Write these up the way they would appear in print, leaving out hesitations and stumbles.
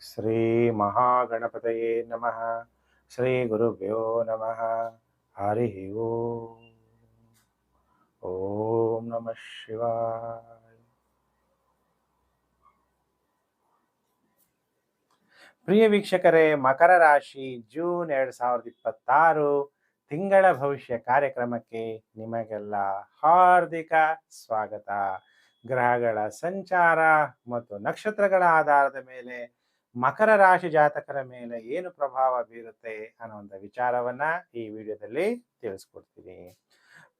ಶ್ರೀ ಮಹಾಗಣಪತಯೇ ನಮಃ. ಶ್ರೀ ಗುರುಭ್ಯೋ ನಮಃ. ಹರಿ ಓಂ. ಓಂ ನಮಃ ಶಿವಾಯ. ಪ್ರಿಯ ವೀಕ್ಷಕರೇ, ಮಕರ ರಾಶಿ ಜೂನ್ 2026 ತಿಂಗಳ ಭವಿಷ್ಯ ಕಾರ್ಯಕ್ರಮಕ್ಕೆ ನಿಮಗೆಲ್ಲ ಹಾರ್ದಿಕ ಸ್ವಾಗತ. ಗ್ರಹಗಳ ಸಂಚಾರ ಮತ್ತು ನಕ್ಷತ್ರಗಳ ಆಧಾರದ ಮೇಲೆ ಮಕರ ರಾಶಿ ಜಾತಕರ ಮೇಲೆ ಏನು ಪ್ರಭಾವ ಬೀರುತ್ತೆ ಅನ್ನುವಂಥ ವಿಚಾರವನ್ನ ಈ ವಿಡಿಯೋದಲ್ಲಿ ತಿಳಿಸ್ಕೊಡ್ತೀನಿ.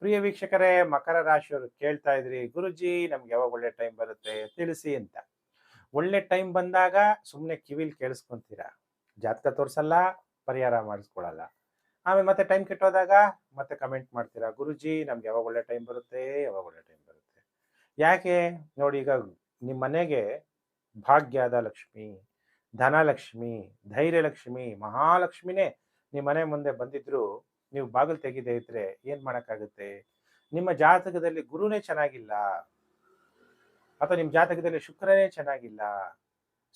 ಪ್ರಿಯ ವೀಕ್ಷಕರೇ, ಮಕರ ರಾಶಿಯವರು ಕೇಳ್ತಾ ಇದ್ರಿ, ಗುರುಜಿ ನಮ್ಗೆ ಯಾವಾಗ ಒಳ್ಳೆ ಟೈಮ್ ಬರುತ್ತೆ ತಿಳಿಸಿ ಅಂತ. ಒಳ್ಳೆ ಟೈಮ್ ಬಂದಾಗ ಸುಮ್ಮನೆ ಕಿವಿಲಿ ಕೇಳಿಸ್ಕೊಂತೀರಾ, ಜಾತಕ ತೋರಿಸಲ್ಲ, ಪರಿಹಾರ ಮಾಡಿಸ್ಕೊಳಲ್ಲ. ಆಮೇಲೆ ಮತ್ತೆ ಟೈಮ್ ಕೆಟ್ಟೋದಾಗ ಮತ್ತೆ ಕಮೆಂಟ್ ಮಾಡ್ತೀರಾ, ಗುರುಜಿ ನಮ್ಗೆ ಯಾವಾಗ ಒಳ್ಳೆ ಟೈಮ್ ಬರುತ್ತೆ, ಯಾವಾಗ ಒಳ್ಳೆ ಟೈಮ್ ಬರುತ್ತೆ. ಯಾಕೆ ನೋಡಿ, ಈಗ ನಿಮ್ಮ ಮನೆಗೆ ಭಾಗ್ಯದ ಲಕ್ಷ್ಮಿ, ಧನಲಕ್ಷ್ಮಿ, ಧೈರ್ಯಲಕ್ಷ್ಮಿ, ಮಹಾಲಕ್ಷ್ಮಿನೇ ನಿಮ್ಮ ಮನೆ ಮುಂದೆ ಬಂದಿದ್ರು ನೀವು ಬಾಗಿಲು ತೆಗೆದೇ ಇದ್ರೆ ಏನ್ ಮಾಡಕ್ಕಾಗುತ್ತೆ? ನಿಮ್ಮ ಜಾತಕದಲ್ಲಿ ಗುರುನೇ ಚೆನ್ನಾಗಿಲ್ಲ, ಅಥವಾ ನಿಮ್ಮ ಜಾತಕದಲ್ಲಿ ಶುಕ್ರನೇ ಚೆನ್ನಾಗಿಲ್ಲ,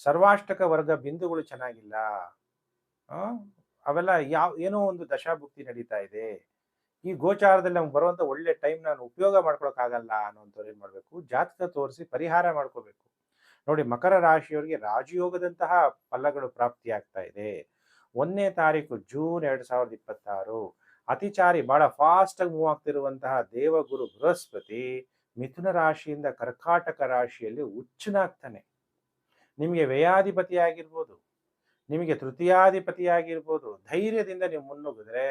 ಸರ್ವಾಷ್ಟಕ ವರ್ಗ ಬಿಂದುಗಳು ಚೆನ್ನಾಗಿಲ್ಲ, ಆ ಅವೆಲ್ಲ ಏನೋ ಒಂದು ದಶಾಭುಕ್ತಿ ನಡೀತಾ ಇದೆ, ಈ ಗೋಚಾರದಲ್ಲಿ ನಮ್ಗೆ ಬರುವಂತ ಒಳ್ಳೆ ಟೈಮ್ ನಾನು ಉಪಯೋಗ ಮಾಡ್ಕೊಳಕ್ ಆಗಲ್ಲ ಅನ್ನೋಂಥವ್ರು ಏನ್ ಮಾಡ್ಬೇಕು, ಜಾತಕ ತೋರಿಸಿ ಪರಿಹಾರ ಮಾಡ್ಕೋಬೇಕು. ನೋಡಿ, ಮಕರ ರಾಶಿಯವರಿಗೆ ರಾಜಯೋಗದಂತಹ ಫಲಗಳು ಪ್ರಾಪ್ತಿಯಾಗ್ತಾ ಇದೆ. 1ನೇ ತಾರೀಕು ಜೂನ್ 2026 ಅತಿಚಾರಿ ಬಹಳ ಫಾಸ್ಟ್ ಆಗಿ ಮೂವ್ ಆಗ್ತಿರುವಂತಹ ದೇವಗುರು ಬೃಹಸ್ಪತಿ ಮಿಥುನ ರಾಶಿಯಿಂದ ಕರ್ಕಾಟಕ ರಾಶಿಯಲ್ಲಿ ಉಚ್ಚನಾಗ್ತಾನೆ. ನಿಮಗೆ ವ್ಯಯಾಧಿಪತಿ ಆಗಿರ್ಬೋದು, ನಿಮಗೆ ತೃತೀಯಾಧಿಪತಿ ಆಗಿರ್ಬೋದು. ಧೈರ್ಯದಿಂದ ನೀವು ಮುನ್ನುಗ್ಗಿದ್ರೆ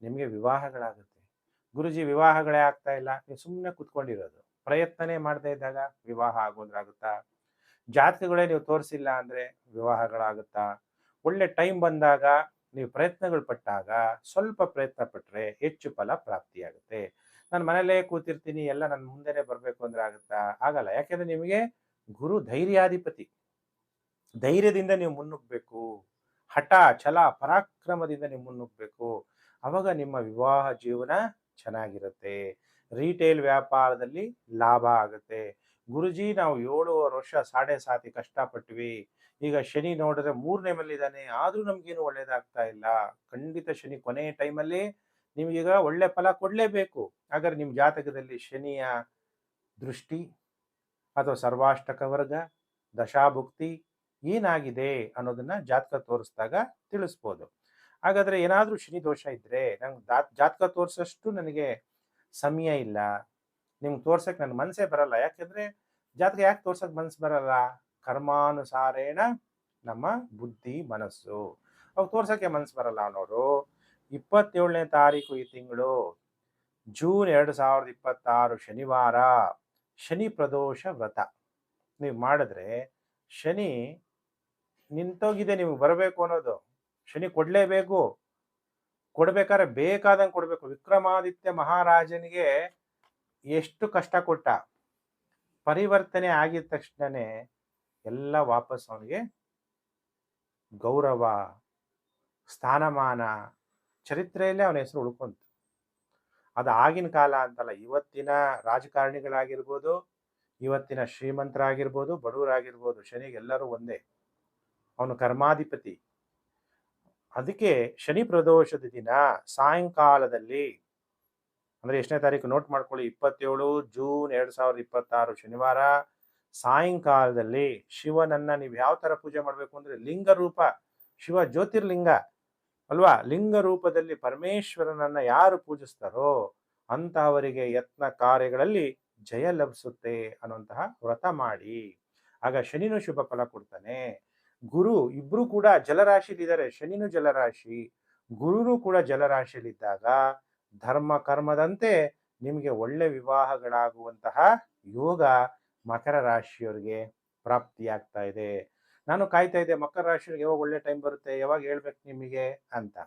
ನಿಮಗೆ ವಿವಾಹಗಳಾಗುತ್ತೆ. ಗುರುಜಿ ವಿವಾಹಗಳೇ ಆಗ್ತಾ ಇಲ್ಲ, ನೀವು ಸುಮ್ಮನೆ ಕುತ್ಕೊಂಡಿರೋದು, ಪ್ರಯತ್ನನೇ ಮಾಡದೇ ಇದ್ದಾಗ ವಿವಾಹ ಆಗೋದ್ರಾಗುತ್ತಾ? ಜಾತಕಗಳೇ ನೀವು ತೋರಿಸಿಲ್ಲ ಅಂದ್ರೆ ವಿವಾಹಗಳಾಗುತ್ತಾ? ಒಳ್ಳೆ ಟೈಮ್ ಬಂದಾಗ ನೀವು ಪ್ರಯತ್ನಗಳು ಪಟ್ಟಾಗ, ಸ್ವಲ್ಪ ಪ್ರಯತ್ನ ಪಟ್ರೆ ಹೆಚ್ಚು ಫಲ ಪ್ರಾಪ್ತಿಯಾಗುತ್ತೆ. ನಾನು ಮನೇಲೇ ಕೂತಿರ್ತೀನಿ, ಎಲ್ಲ ನನ್ನ ಮುಂದೆನೆ ಬರ್ಬೇಕು ಅಂದ್ರೆ ಆಗುತ್ತಾ? ಆಗಲ್ಲ. ಯಾಕೆಂದ್ರೆ ನಿಮಗೆ ಗುರು ಧೈರ್ಯಾಧಿಪತಿ. ಧೈರ್ಯದಿಂದ ನೀವು ಮುನ್ನುಗ್ಬೇಕು, ಹಠ ಛಲ ಪರಾಕ್ರಮದಿಂದ ನೀವು ಮುನ್ನುಗ್ಬೇಕು. ಅವಾಗ ನಿಮ್ಮ ವಿವಾಹ ಜೀವನ ಚೆನ್ನಾಗಿರುತ್ತೆ. ರಿಟೇಲ್ ವ್ಯಾಪಾರದಲ್ಲಿ ಲಾಭ ಆಗುತ್ತೆ. ಗುರುಜಿ ನಾವು 7 ವರ್ಷ 7.5 ಕಷ್ಟಪಟ್ವಿ, ಈಗ ಶನಿ ನೋಡಿದ್ರೆ 3ನೇ ಮಲ್ಲಿದ್ದಾನೆ, ಆದ್ರೂ ನಮ್ಗೇನು ಒಳ್ಳೇದಾಗ್ತಾ ಇಲ್ಲ. ಖಂಡಿತ ಶನಿ ಕೊನೆ ಟೈಮಲ್ಲಿ ನಿಮ್ಗೀಗ ಒಳ್ಳೆ ಫಲ ಕೊಡ್ಲೇಬೇಕು. ಹಾಗಾದ್ರೆ ನಿಮ್ ಜಾತಕದಲ್ಲಿ ಶನಿಯ ದೃಷ್ಟಿ ಅಥವಾ ಸರ್ವಾಷ್ಟಕ ವರ್ಗ ದಶಾಭುಕ್ತಿ ಏನಾಗಿದೆ ಅನ್ನೋದನ್ನ ಜಾತಕ ತೋರಿಸಿದಾಗ ತಿಳಿಸ್ಬೋದು. ಹಾಗಾದ್ರೆ ಏನಾದ್ರೂ ಶನಿ ದೋಷ ಇದ್ರೆ ನಂಗೆ ಜಾತಕ ತೋರಿಸಷ್ಟು ನನಗೆ ಸಮಯ ಇಲ್ಲ, ನಿಮ್ಗೆ ತೋರ್ಸಕ್ ನನ್ ಮನಸ್ಸೇ ಬರಲ್ಲ. ಯಾಕೆಂದ್ರೆ ಜಾತಕ ಯಾಕೆ ತೋರ್ಸಕ್ ಮನಸ್ಸು ಬರಲ್ಲ? ಕರ್ಮಾನುಸಾರೇಣ ನಮ್ಮ ಬುದ್ಧಿ ಮನಸ್ಸು, ಅವಾಗ ತೋರ್ಸಕ್ಕೆ ಮನಸ್ಸು ಬರಲ್ಲ ಅನ್ನೋರು 27ನೇ ತಾರೀಕು ಈ ತಿಂಗಳು ಜೂನ್ 2026 ಶನಿವಾರ ಶನಿ ಪ್ರದೋಷ ವ್ರತ ನೀವು ಮಾಡಿದ್ರೆ, ಶನಿ ನಿಂತೋಗಿದೆ, ನಿಮ್ಗೆ ಬರಬೇಕು ಅನ್ನೋದು. ಶನಿ ಕೊಡ್ಲೇಬೇಕು, ಕೊಡ್ಬೇಕಾದ್ರೆ ಬೇಕಾದಂಗೆ ಕೊಡ್ಬೇಕು. ವಿಕ್ರಮಾದಿತ್ಯ ಮಹಾರಾಜನಿಗೆ ಎಷ್ಟು ಕಷ್ಟ ಕೊಟ್ಟ, ಪರಿವರ್ತನೆ ಆಗಿದ ತಕ್ಷಣನೇ ಎಲ್ಲ ವಾಪಸ್ ಅವನಿಗೆ ಗೌರವ, ಸ್ಥಾನಮಾನ, ಚರಿತ್ರೆಯಲ್ಲೇ ಅವನ ಹೆಸರು ಉಳ್ಕೊಂತು. ಅದು ಆಗಿನ ಕಾಲ ಅಂತಲ್ಲ, ಇವತ್ತಿನ ರಾಜಕಾರಣಿಗಳಾಗಿರ್ಬೋದು, ಇವತ್ತಿನ ಶ್ರೀಮಂತರಾಗಿರ್ಬೋದು, ಬಡವರಾಗಿರ್ಬೋದು, ಶನಿಗೆಲ್ಲರೂ ಒಂದೇ, ಅವನು ಕರ್ಮಾಧಿಪತಿ. ಅದಕ್ಕೆ ಶನಿ ಪ್ರದೋಷದ ದಿನ ಸಾಯಂಕಾಲದಲ್ಲಿ, ಅಂದ್ರೆ ಎಷ್ಟನೇ ತಾರೀಕು ನೋಟ್ ಮಾಡ್ಕೊಳ್ಳಿ, 27 ಜೂನ್ 2026 ಶನಿವಾರ ಸಾಯಂಕಾಲದಲ್ಲಿ ಶಿವನನ್ನ ನೀವು ಯಾವ ತರ ಪೂಜೆ ಮಾಡಬೇಕು ಅಂದ್ರೆ, ಲಿಂಗ ರೂಪ, ಶಿವ ಜ್ಯೋತಿರ್ಲಿಂಗ ಅಲ್ವಾ, ಲಿಂಗ ರೂಪದಲ್ಲಿ ಪರಮೇಶ್ವರನನ್ನ ಯಾರು ಪೂಜಿಸ್ತಾರೋ ಅಂತಹವರಿಗೆ ಯತ್ನ ಕಾರ್ಯಗಳಲ್ಲಿ ಜಯ ಲಭಿಸುತ್ತೆ ಅನ್ನುವಂತಹ ವ್ರತ ಮಾಡಿ. ಆಗ ಶನಿನೂ ಶುಭ ಫಲ ಕೊಡ್ತಾನೆ. ಗುರು ಇಬ್ರು ಕೂಡ ಜಲರಾಶಿಲಿದ್ದಾರೆ, ಶನಿನೂ ಜಲರಾಶಿ, ಗುರುನು ಕೂಡ ಜಲರಾಶಿಯಲ್ಲಿದ್ದಾಗ ಧರ್ಮ ಕರ್ಮದಂತೆ ನಿಮಗೆ ಒಳ್ಳೆ ವಿವಾಹಗಳಾಗುವಂತಹ ಯೋಗ ಮಕರ ರಾಶಿಯವರಿಗೆ ಪ್ರಾಪ್ತಿಯಾಗ್ತಾ ಇದೆ. ನಾನು ಕಾಯ್ತಾ ಇದ್ದೆ, ಮಕರ ರಾಶಿಯವರಿಗೆ ಯಾವಾಗ ಒಳ್ಳೆ ಟೈಮ್ ಬರುತ್ತೆ, ಯಾವಾಗ ಹೇಳ್ಬೇಕು ನಿಮಗೆ ಅಂತ.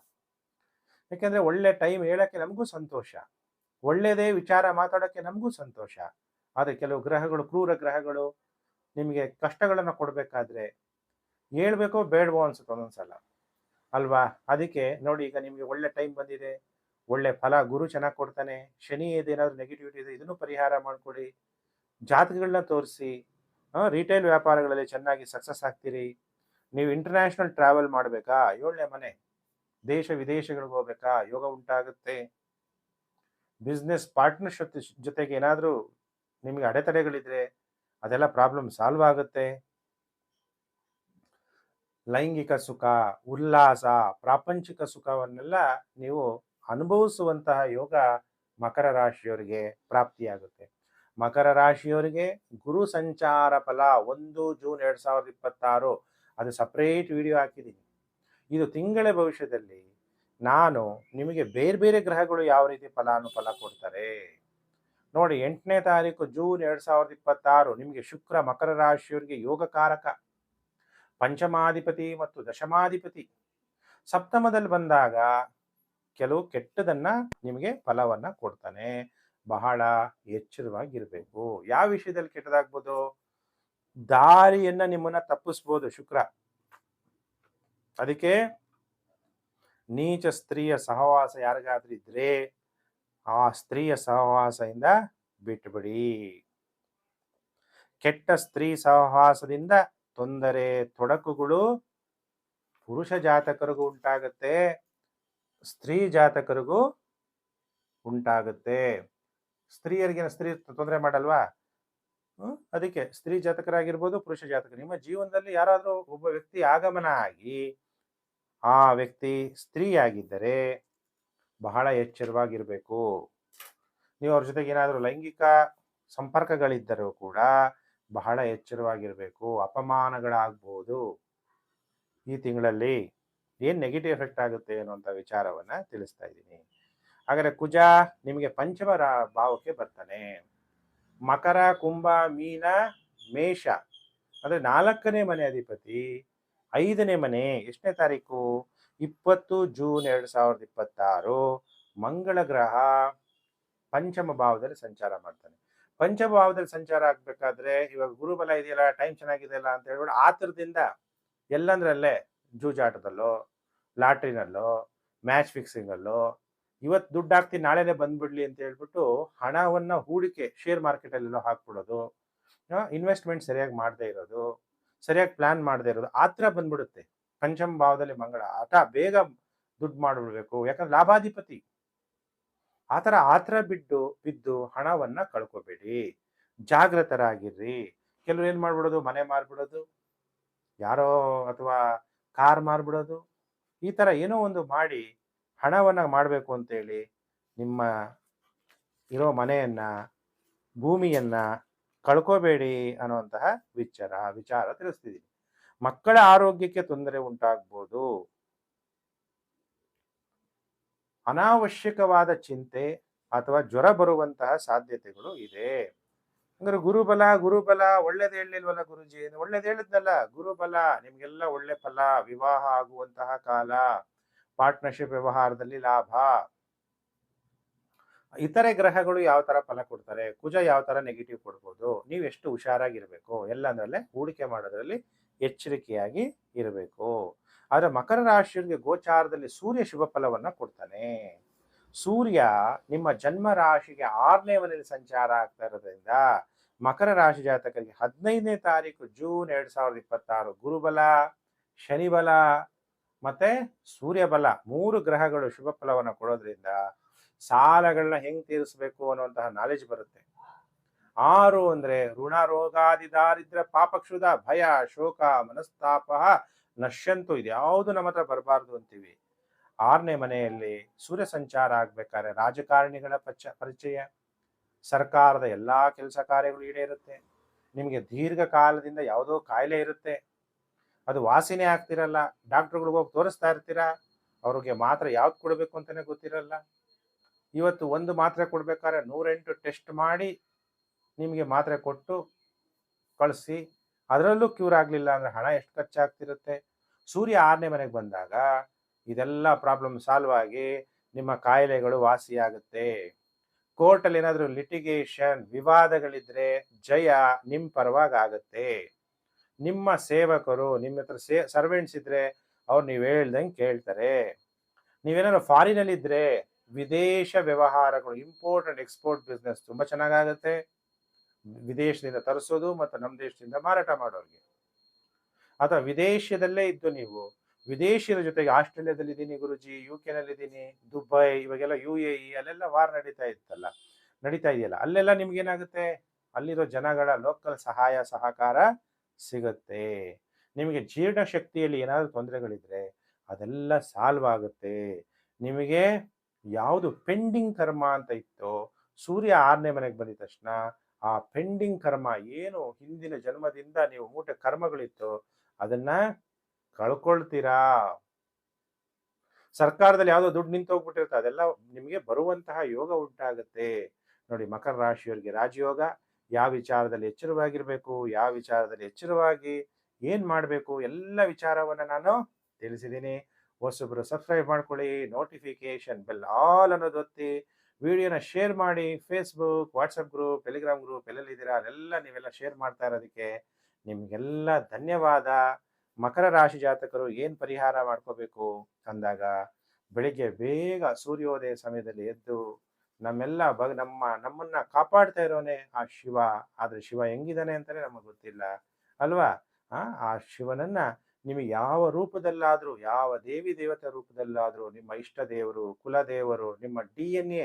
ಯಾಕೆಂದ್ರೆ ಒಳ್ಳೆ ಟೈಮ್ ಹೇಳಕ್ಕೆ ನಮಗೂ ಸಂತೋಷ, ಒಳ್ಳೆಯದೇ ವಿಚಾರ ಮಾತಾಡೋಕ್ಕೆ ನಮಗೂ ಸಂತೋಷ. ಆದರೆ ಕೆಲವು ಗ್ರಹಗಳು, ಕ್ರೂರ ಗ್ರಹಗಳು ನಿಮಗೆ ಕಷ್ಟಗಳನ್ನು ಕೊಡಬೇಕಾದ್ರೆ ಹೇಳ್ಬೇಕೋ ಬೇಡವೋ ಅನ್ಸುತ್ತೆ ಒಂದೊಂದ್ಸಲ ಅಲ್ವಾ. ಅದಕ್ಕೆ ನೋಡಿ, ಈಗ ನಿಮಗೆ ಒಳ್ಳೆ ಟೈಮ್ ಬಂದಿದೆ, ಒಳ್ಳೆ ಫಲ ಗುರು ಚೆನ್ನಾಗಿ ಕೊಡ್ತಾನೆ. ಶನಿ ಏನಾದ್ರು ನೆಗೆಟಿವಿಟಿ ಇದೆ ಇದನ್ನು ಪರಿಹಾರ ಮಾಡ್ಕೊಡಿ, ಜಾತಕಗಳನ್ನ ತೋರಿಸಿ. ರಿಟೇಲ್ ವ್ಯಾಪಾರಗಳಲ್ಲಿ ಚೆನ್ನಾಗಿ ಸಕ್ಸಸ್ ಆಗ್ತೀರಿ. ನೀವು ಇಂಟರ್ನ್ಯಾಷನಲ್ ಟ್ರಾವೆಲ್ ಮಾಡಬೇಕಾ, 7ನೇ ಮನೆ. ದೇಶ ವಿದೇಶಗಳಿಗೆ ಹೋಗ್ಬೇಕಾ, ಯೋಗ ಉಂಟಾಗುತ್ತೆ. ಬಿಸ್ನೆಸ್ ಪಾರ್ಟ್ನರ್ಶಿಪ್ ಜೊತೆಗೆ ಏನಾದರೂ ನಿಮಗೆ ಅಡೆತಡೆಗಳಿದ್ರೆ ಅದೆಲ್ಲ ಪ್ರಾಬ್ಲಮ್ ಸಾಲ್ವ್ ಆಗುತ್ತೆ. ಲೈಂಗಿಕ ಸುಖ, ಉಲ್ಲಾಸ, ಪ್ರಾಪಂಚಿಕ ಸುಖವನ್ನೆಲ್ಲ ನೀವು ಅನುಭವಿಸುವಂತಹ ಯೋಗ ಮಕರ ರಾಶಿಯವರಿಗೆ ಪ್ರಾಪ್ತಿಯಾಗುತ್ತೆ. ಮಕರ ರಾಶಿಯವರಿಗೆ ಗುರು ಸಂಚಾರ ಫಲ 1 ಜೂನ್ 2026, ಅದು ಸಪ್ರೇಟ್ ವಿಡಿಯೋ ಹಾಕಿದ್ದೀನಿ. ಇದು ತಿಂಗಳ ಭವಿಷ್ಯದಲ್ಲಿ ನಾನು ನಿಮಗೆ ಬೇರೆ ಬೇರೆ ಗ್ರಹಗಳು ಯಾವ ರೀತಿ ಫಲಾನುಫಲ ಕೊಡ್ತಾರೆ ನೋಡಿ. 8ನೇ ತಾರೀಕು ಜೂನ್ 2026 ನಿಮಗೆ ಶುಕ್ರ ಮಕರ ರಾಶಿಯವರಿಗೆ ಯೋಗಕಾರಕ, ಪಂಚಮಾಧಿಪತಿ ಮತ್ತು ದಶಮಾಧಿಪತಿ. ಸಪ್ತಮದಲ್ಲಿ ಬಂದಾಗ ಕೆಲವು ಕೆಟ್ಟದನ್ನ ನಿಮಗೆ ಫಲವನ್ನ ಕೊಡ್ತಾನೆ. ಬಹಳ ಎಚ್ಚರವಾಗಿರ್ಬೇಕು. ಯಾವ ವಿಷಯದಲ್ಲಿ ಕೆಟ್ಟದಾಗ್ಬೋದು, ದಾರಿಯನ್ನ ನಿಮ್ಮನ್ನ ತಪ್ಪಿಸ್ಬೋದು ಶುಕ್ರ. ಅದಕ್ಕೆ ನೀಚ ಸ್ತ್ರೀಯ ಸಹವಾಸ ಯಾರಿಗಾದ್ರೂ ಇದ್ರೆ ಆ ಸ್ತ್ರೀಯ ಸಹವಾಸದಿಂದ ಬಿಟ್ಟುಬಿಡಿ. ಕೆಟ್ಟ ಸ್ತ್ರೀ ಸಹವಾಸದಿಂದ ತೊಂದರೆ ತೊಡಕುಗಳು ಪುರುಷ ಜಾತಕರಿಗೂ ಉಂಟಾಗುತ್ತೆ, ಸ್ತ್ರೀ ಜಾತಕರಿಗೂ ಉಂಟಾಗುತ್ತೆ. ಸ್ತ್ರೀಯರಿಗೆ ಸ್ತ್ರೀ ತೊಂದರೆ ಮಾಡಲ್ವಾ? ಅದಕ್ಕೆ ಸ್ತ್ರೀ ಜಾತಕರಾಗಿರ್ಬೋದು, ಪುರುಷ ಜಾತಕ, ನಿಮ್ಮ ಜೀವನದಲ್ಲಿ ಯಾರಾದರೂ ಒಬ್ಬ ವ್ಯಕ್ತಿ ಆಗಮನ ಆಗಿ ಆ ವ್ಯಕ್ತಿ ಸ್ತ್ರೀ ಆಗಿದ್ದರೆ ಬಹಳ ಎಚ್ಚರವಾಗಿರಬೇಕು. ನೀವು ಅವ್ರ ಜೊತೆಗೆ ಏನಾದರೂ ಲೈಂಗಿಕ ಸಂಪರ್ಕಗಳಿದ್ದರೂ ಕೂಡ ಬಹಳ ಎಚ್ಚರವಾಗಿರಬೇಕು. ಅಪಮಾನಗಳಾಗ್ಬೋದು. ಈ ತಿಂಗಳಲ್ಲಿ ಏನು ನೆಗೆಟಿವ್ ಎಫೆಕ್ಟ್ ಆಗುತ್ತೆ ಅನ್ನುವಂಥ ವಿಚಾರವನ್ನ ತಿಳಿಸ್ತಾ ಇದ್ದೀನಿ. ಹಾಗಾದರೆ ಕುಜ ನಿಮಗೆ ಪಂಚಮ ಭಾವಕ್ಕೆ ಬರ್ತಾನೆ. ಮಕರ, ಕುಂಭ, ಮೀನ, ಮೇಷ ಅಂದರೆ 4ನೇ ಮನೆ ಅಧಿಪತಿ 5ನೇ ಮನೆ. ಎಷ್ಟನೇ ತಾರೀಕು? 20 ಜೂನ್ 2026 ಮಂಗಳ ಗ್ರಹ ಪಂಚಮ ಭಾವದಲ್ಲಿ ಸಂಚಾರ ಮಾಡ್ತಾನೆ. ಪಂಚಮ ಭಾವದಲ್ಲಿ ಸಂಚಾರ ಆಗ್ಬೇಕಾದ್ರೆ ಇವಾಗ ಗುರುಬಲ ಇದೆಯಲ್ಲ, ಟೈಮ್ ಚೆನ್ನಾಗಿದೆ ಅಲ್ಲ ಅಂತ ಹೇಳ್ಬಿಟ್ಟು ಆತರದಿಂದ ಎಲ್ಲಂದ್ರಲ್ಲೇ ಜೂಜಾಟದಲ್ಲೋ, ಲಾಟ್ರಿನಲ್ಲೋ, ಮ್ಯಾಚ್ ಫಿಕ್ಸಿಂಗಲ್ಲೋ ಇವತ್ತು ದುಡ್ಡು ಹಾಕ್ತೀನಿ ನಾಳೆನೇ ಬಂದ್ಬಿಡ್ಲಿ ಅಂತ ಹೇಳ್ಬಿಟ್ಟು ಹಣವನ್ನ ಹೂಡಿಕೆ ಶೇರ್ ಮಾರ್ಕೆಟಲ್ಲೆಲ್ಲೋ ಹಾಕ್ಬಿಡೋದು, ಇನ್ವೆಸ್ಟ್ಮೆಂಟ್ ಸರಿಯಾಗಿ ಮಾಡದೇ ಇರೋದು, ಸರಿಯಾಗಿ ಪ್ಲಾನ್ ಮಾಡದೇ ಇರೋದು, ಆ ಥರ ಬಂದ್ಬಿಡುತ್ತೆ. ಪಂಚಮ ಭಾವದಲ್ಲಿ ಮಂಗಳ ಬೇಗ ದುಡ್ಡು ಮಾಡಿಬಿಡ್ಬೇಕು, ಯಾಕಂದ್ರೆ ಲಾಭಾಧಿಪತಿ. ಆ ಥರ ಬಿದ್ದು ಹಣವನ್ನ ಕಳ್ಕೊಬೇಡಿ, ಜಾಗೃತರಾಗಿರ್ರಿ. ಕೆಲವರು ಏನು ಮಾಡ್ಬಿಡೋದು, ಮನೆ ಮಾರ್ಬಿಡೋದು, ಯಾರೋ ಅಥವಾ ಕಾರ್ ಮಾರ್ಬಿಡೋದು, ಈ ಥರ ಏನೋ ಒಂದು ಮಾಡಿ ಹಣವನ್ನು ಮಾಡಬೇಕು ಅಂತೇಳಿ ನಿಮ್ಮ ಇರೋ ಮನೆಯನ್ನ, ಭೂಮಿಯನ್ನ ಕಳ್ಕೋಬೇಡಿ ಅನ್ನುವಂತಹ ವಿಚಾರ ತಿಳಿಸ್ತಿದ್ದೀನಿ. ಮಕ್ಕಳ ಆರೋಗ್ಯಕ್ಕೆ ತೊಂದರೆ ಉಂಟಾಗ್ಬೋದು. ಅನಾವಶ್ಯಕವಾದ ಚಿಂತೆ ಅಥವಾ ಜ್ವರ ಬರುವಂತಹ ಸಾಧ್ಯತೆಗಳು ಇದೆ. ಅಂದ್ರೆ ಗುರುಬಲ ಒಳ್ಳೇದು ಹೇಳಿಲ್ವಲ್ಲ ಗುರುಜಿ? ಒಳ್ಳೇದು ಹೇಳಿದ್ನಲ್ಲ, ಗುರುಬಲ ನಿಮ್ಗೆಲ್ಲ ಒಳ್ಳೆ ಫಲ, ವಿವಾಹ ಆಗುವಂತಹ ಕಾಲ, ಪಾರ್ಟ್ನರ್ಶಿಪ್ ವ್ಯವಹಾರದಲ್ಲಿ ಲಾಭ. ಇತರೆ ಗ್ರಹಗಳು ಯಾವ ತರ ಫಲ ಕೊಡ್ತಾರೆ, ಕುಜ ಯಾವ ತರ ನೆಗೆಟಿವ್ ಕೊಡ್ಬೋದು, ನೀವು ಎಷ್ಟು ಹುಷಾರಾಗಿರ್ಬೇಕು, ಎಲ್ಲಂದ್ರಲ್ಲೇ ಹೂಡಿಕೆ ಮಾಡೋದ್ರಲ್ಲಿ ಎಚ್ಚರಿಕೆಯಾಗಿ ಇರಬೇಕು. ಆದ್ರೆ ಮಕರ ರಾಶಿಯವರಿಗೆ ಗೋಚಾರದಲ್ಲಿ ಸೂರ್ಯ ಶುಭ ಫಲವನ್ನ ಕೊಡ್ತಾನೆ. ಸೂರ್ಯ ನಿಮ್ಮ ಜನ್ಮ ರಾಶಿಗೆ 6ನೇ ಮನೆಯಲ್ಲಿ ಸಂಚಾರ ಆಗ್ತಾ ಇರೋದ್ರಿಂದ ಮಕರ ರಾಶಿ ಜಾತಕರಿಗೆ 15ನೇ ತಾರೀಕು ಜೂನ್ 2026 ಗುರುಬಲ, ಶನಿಬಲ ಮತ್ತೆ ಸೂರ್ಯಬಲ 3 ಗ್ರಹಗಳು ಶುಭ ಫಲವನ್ನು ಕೊಡೋದ್ರಿಂದ ಸಾಲಗಳನ್ನ ಹೆಂಗ್ ತೀರಿಸಬೇಕು ಅನ್ನುವಂತಹ ನಾಲೆಜ್ ಬರುತ್ತೆ. 6 ಅಂದ್ರೆ ಋಣ, ರೋಗಾದಿ, ದಾರಿದ್ರ್ಯ, ಪಾಪಕ್ಷುಧ, ಭಯ, ಶೋಕ, ಮನಸ್ತಾಪ ನಶ್ಯಂತು, ಇದು ಯಾವುದು ನಮ್ಮ ಹತ್ರ ಬರಬಾರ್ದು ಅಂತೀವಿ. 6ನೇ ಮನೆಯಲ್ಲಿ ಸೂರ್ಯ ಸಂಚಾರ ಆಗ್ಬೇಕಾದ್ರೆ ರಾಜಕಾರಣಿಗಳ ಪರಿಚಯ, ಸರ್ಕಾರದ ಎಲ್ಲಾ ಕೆಲಸ ಕಾರ್ಯಗಳು ಈಡೇರುತ್ತೆ. ನಿಮಗೆ ದೀರ್ಘಕಾಲದಿಂದ ಯಾವುದೋ ಕಾಯಿಲೆ ಇರುತ್ತೆ, ಅದು ವಾಸಿನೇ ಆಗ್ತಿರಲ್ಲ, ಡಾಕ್ಟರ್ಗಳಿಗೆ ಹೋಗಿ ತೋರಿಸ್ತಾ ಇರ್ತೀರಾ, ಅವ್ರಿಗೆ ಮಾತ್ರೆ ಯಾವ್ದು ಕೊಡಬೇಕು ಅಂತಾನೆ ಗೊತ್ತಿರಲ್ಲ. ಇವತ್ತು ಒಂದು ಮಾತ್ರೆ ಕೊಡ್ಬೇಕಾದ್ರೆ 108 ಟೆಸ್ಟ್ ಮಾಡಿ ನಿಮಗೆ ಮಾತ್ರೆ ಕೊಟ್ಟು ಕಳಿಸಿ, ಅದರಲ್ಲೂ ಕ್ಯೂರ್ ಆಗಲಿಲ್ಲ ಅಂದ್ರೆ ಹಣ ಎಷ್ಟು ಖರ್ಚಾಗ್ತಿರುತ್ತೆ. ಸೂರ್ಯ 6ನೇ ಮನೆಗೆ ಬಂದಾಗ ಇದೆಲ್ಲ ಪ್ರಾಬ್ಲಮ್ ಸಾಲ್ವ್ ಆಗಿ ನಿಮ್ಮ ಕಾಯಿಲೆಗಳು ವಾಸಿಯಾಗುತ್ತೆ. ಕೋರ್ಟಲ್ಲಿ ಏನಾದರೂ ಲಿಟಿಗೇಷನ್ ವಿವಾದಗಳಿದ್ರೆ ಜಯ ನಿಮ್ಮ ಪರವಾಗಿ ಆಗುತ್ತೆ. ನಿಮ್ಮ ಸೇವಕರು, ನಿಮ್ಮ ಹತ್ರ ಸರ್ವೆಂಟ್ಸ್ ಇದ್ರೆ ಅವ್ರು ನೀವು ಹೇಳ್ದಂಗೆ ಕೇಳ್ತಾರೆ. ನೀವೇನಾದ್ರು ಫಾರಿನಲ್ಲಿ ಇದ್ರೆ ವಿದೇಶ ವ್ಯವಹಾರಗಳು, ಇಂಪೋರ್ಟ್ ಅಂಡ್ ಎಕ್ಸ್ಪೋರ್ಟ್ ಬಿಸ್ನೆಸ್ ತುಂಬಾ ಚೆನ್ನಾಗಾಗುತ್ತೆ. ವಿದೇಶದಿಂದ ತರಿಸೋದು ಮತ್ತು ನಮ್ಮ ದೇಶದಿಂದ ಮಾರಾಟ ಮಾಡೋರಿಗೆ. ಅಥವಾ ವಿದೇಶದಲ್ಲೇ ಇದ್ದು ನೀವು ವಿದೇಶಿಯರ ಜೊತೆಗೆ ಆಸ್ಟ್ರೇಲಿಯಾದಲ್ಲಿ ಇದ್ದೀನಿ ಗುರುಜಿ, ಯುಕೆನಲ್ಲಿ ಇದ್ದೀನಿ, ದುಬೈ, ಇವಾಗೆಲ್ಲ UAE ಅಲ್ಲೆಲ್ಲ ವಾರ್ ನಡೀತಾ ಇದೆಯಲ್ಲ, ಅಲ್ಲೆಲ್ಲ ನಿಮ್ಗೆ ಏನಾಗುತ್ತೆ, ಅಲ್ಲಿರೋ ಜನಗಳ ಲೋಕಲ್ ಸಹಾಯ ಸಹಕಾರ ಸಿಗುತ್ತೆ. ನಿಮಗೆ ಜೀರ್ಣ ಶಕ್ತಿಯಲ್ಲಿ ಏನಾದರೂ ತೊಂದರೆಗಳಿದ್ರೆ ಅದೆಲ್ಲ ಸಾಲ್ವ್ ಆಗುತ್ತೆ. ನಿಮಗೆ ಯಾವುದು ಪೆಂಡಿಂಗ್ ಕರ್ಮ ಅಂತ ಇತ್ತೋ, ಸೂರ್ಯ 6ನೇ ಮನೆಗೆ ಬಂದಿದ ತಕ್ಷಣ ಆ ಪೆಂಡಿಂಗ್ ಕರ್ಮ ಏನು ಹಿಂದಿನ ಜನ್ಮದಿಂದ ನೀವು ಮೂಟೆ ಕರ್ಮಗಳಿತ್ತು ಅದನ್ನ ಕಳ್ಕೊಳ್ತೀರಾ. ಸರ್ಕಾರದಲ್ಲಿ ಯಾವುದೋ ದುಡ್ಡು ನಿಂತು ಹೋಗ್ಬಿಟ್ಟಿರುತ್ತೆ, ಅದೆಲ್ಲ ನಿಮಗೆ ಬರುವಂತಹ ಯೋಗ ಉಂಟಾಗುತ್ತೆ. ನೋಡಿ, ಮಕರ ರಾಶಿಯವರಿಗೆ ರಾಜಯೋಗ, ಯಾವ ವಿಚಾರದಲ್ಲಿ ಎಚ್ಚರವಾಗಿರ್ಬೇಕು, ಯಾವ ವಿಚಾರದಲ್ಲಿ ಎಚ್ಚರವಾಗಿ ಏನ್ ಮಾಡಬೇಕು, ಎಲ್ಲ ವಿಚಾರವನ್ನ ನಾನು ತಿಳಿಸಿದ್ದೀನಿ. ಹೊಸಬ್ರು ಸಬ್ಸ್ಕ್ರೈಬ್ ಮಾಡ್ಕೊಳ್ಳಿ, ನೋಟಿಫಿಕೇಶನ್ ಬೆಲ್ ಆಲ್ ಅನ್ನೋದು ಒತ್ತಿ, ವಿಡಿಯೋನ ಶೇರ್ ಮಾಡಿ. Facebook, WhatsApp group, Telegram group ಎಲ್ಲೆಲ್ಲಿದ್ದೀರಾ ಅಲ್ಲೆಲ್ಲ ನೀವೆಲ್ಲ ಶೇರ್ ಮಾಡ್ತಾ ಇರೋದಕ್ಕೆ ನಿಮ್ಗೆಲ್ಲ ಧನ್ಯವಾದ. ಮಕರ ರಾಶಿ ಜಾತಕರು ಏನ್ ಪರಿಹಾರ ಮಾಡ್ಕೋಬೇಕು ಅಂದಾಗ, ಬೆಳಿಗ್ಗೆ ಬೇಗ ಸೂರ್ಯೋದಯ ಸಮಯದಲ್ಲಿ ಎದ್ದು ನಮ್ಮನ್ನ ಕಾಪಾಡ್ತಾ ಇರೋನೆ ಆ ಶಿವ. ಆದ್ರೆ ಶಿವ ಹೆಂಗಿದಾನೆ ಅಂತಾನೆ ನಮಗೆ ಗೊತ್ತಿಲ್ಲ ಅಲ್ವಾ. ಆ ಶಿವನನ್ನ ನಿಮಗೆ ಯಾವ ರೂಪದಲ್ಲಾದ್ರೂ, ಯಾವ ದೇವಿ ದೇವತೆ ರೂಪದಲ್ಲಾದ್ರೂ, ನಿಮ್ಮ ಇಷ್ಟ ದೇವರು, ಕುಲದೇವರು, ನಿಮ್ಮ DNA,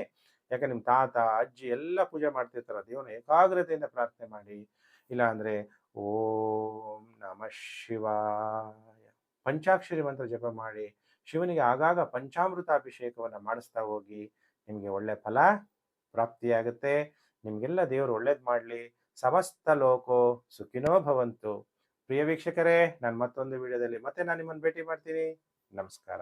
ಯಾಕೆ ನಿಮ್ಮ ತಾತ ಅಜ್ಜಿ ಎಲ್ಲ ಪೂಜೆ ಮಾಡ್ತಿರ್ತಾರ, ದೇವನ ಏಕಾಗ್ರತೆಯಿಂದ ಪ್ರಾರ್ಥನೆ ಮಾಡಿ. ಇಲ್ಲ ಅಂದ್ರೆ ಓಂ ನಮಃ ಶಿವಾಯ ಪಂಚಾಕ್ಷರಿ ಮಂತ್ರ ಜಪ ಮಾಡಿ, ಶಿವನಿಗೆ ಆಗಾಗ ಪಂಚಾಮೃತ ಅಭಿಷೇಕವನ್ನ ಮಾಡಿಸ್ತಾ ಹೋಗಿ, ನಿಮಗೆ ಒಳ್ಳೆ ಫಲ ಪ್ರಾಪ್ತಿಯಾಗುತ್ತೆ. ನಿಮ್ಗೆಲ್ಲ ದೇವರು ಒಳ್ಳೇದ್ ಮಾಡ್ಲಿ. ಸಮಸ್ತ ಲೋಕೋ ಸುಖಿನೋ ಭವಂತು. ಪ್ರಿಯ ವೀಕ್ಷಕರೇ, ನಾನು ಮತ್ತೊಂದು ವಿಡಿಯೋದಲ್ಲಿ ಮತ್ತೆ ನಾನು ನಿಮ್ಮನ್ನು ಭೇಟಿ ಮಾಡ್ತೀನಿ. ನಮಸ್ಕಾರ.